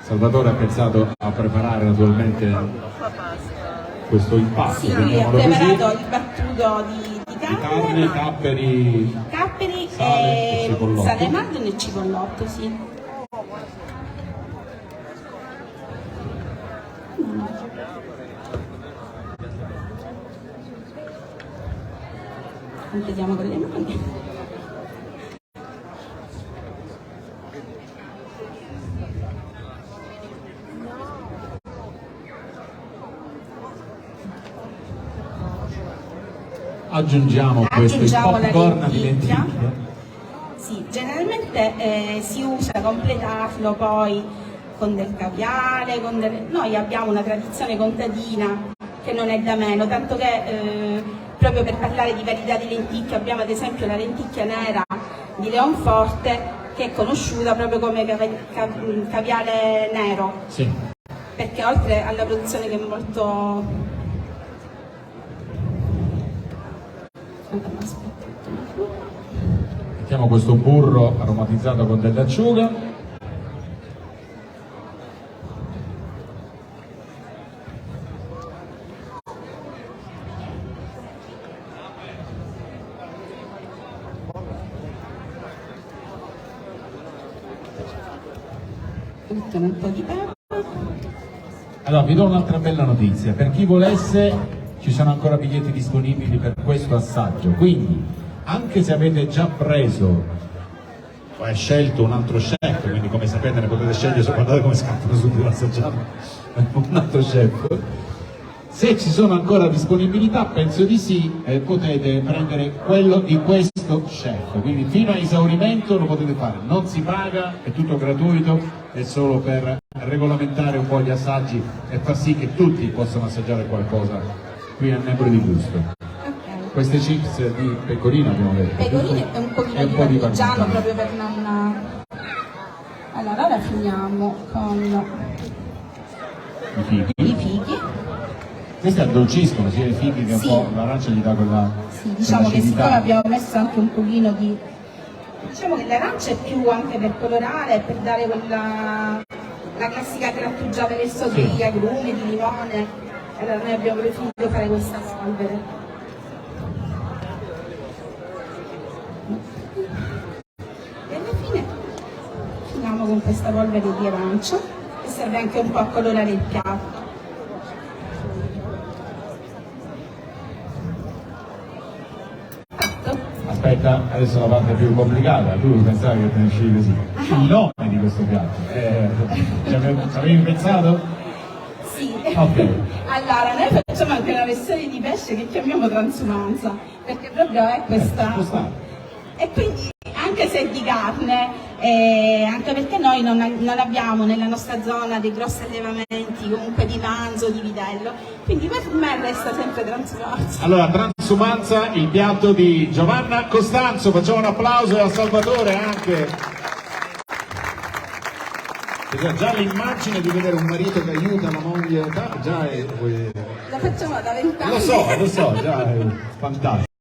Salvatore ha pensato a preparare naturalmente questo impasto. Sì, lui ha preparato il battuto di carne, capperi, sale e cipollotto. Sale madre e cipollotto, sì. Completiamo con le mani. Aggiungiamo questi popcorn di lenticchie. Sì, generalmente si usa completarlo poi con del caviale, noi abbiamo una tradizione contadina che non è da meno, tanto che proprio per parlare di varietà di lenticchie abbiamo ad esempio la lenticchia nera di Leonforte, che è conosciuta proprio come caviale nero, sì. Perché oltre alla produzione che è molto... Mettiamo questo burro aromatizzato con delle acciughe. Mettiamo un po' di pepe. Allora vi do un'altra bella notizia: per chi volesse ci sono ancora biglietti disponibili per questo assaggio, quindi anche se avete già preso o scelto un altro chef, quindi come sapete ne potete scegliere, guardate come scattano subito assaggiando un altro chef, se ci sono ancora disponibilità, penso di sì, potete prendere quello di questo chef, quindi fino a esaurimento lo potete fare, non si paga, è tutto gratuito, è solo per regolamentare un po' gli assaggi e far sì che tutti possano assaggiare qualcosa qui a Nebro di Gusto. Okay. Queste chips di pecorino abbiamo detto. Pecorino e un pochino di parmigiano proprio per non... Allora, ora finiamo con i fichi. Questi addolciscono sia i fichi che sì. Un po' l'arancia gli dà quella... Sì, diciamo che siccome abbiamo messo anche un pochino di... Diciamo che l'arancia è più anche per colorare, per dare quella... la classica grattugiata verso degli agrumi, di limone. Allora noi abbiamo preferito fare questa polvere. E alla fine finiamo con questa polvere di arancia che serve anche un po' a colorare il piatto. Aspetta, adesso la parte più complicata, tu pensavi che te ne uscivi così. Il nome di questo piatto, ci avevi pensato? Sì, okay. Allora noi facciamo anche una versione di pesce che chiamiamo transumanza, perché proprio è questa, e quindi anche se è di carne, anche perché noi non abbiamo nella nostra zona dei grossi allevamenti, comunque di manzo, di vitello, quindi per me resta sempre transumanza. Allora, transumanza, il piatto di Giovanna Costanzo, facciamo un applauso a Salvatore anche. Già l'immagine di vedere un marito che aiuta la moglie, già è... Lo facciamo da 20 anni. Lo so, già è fantastico.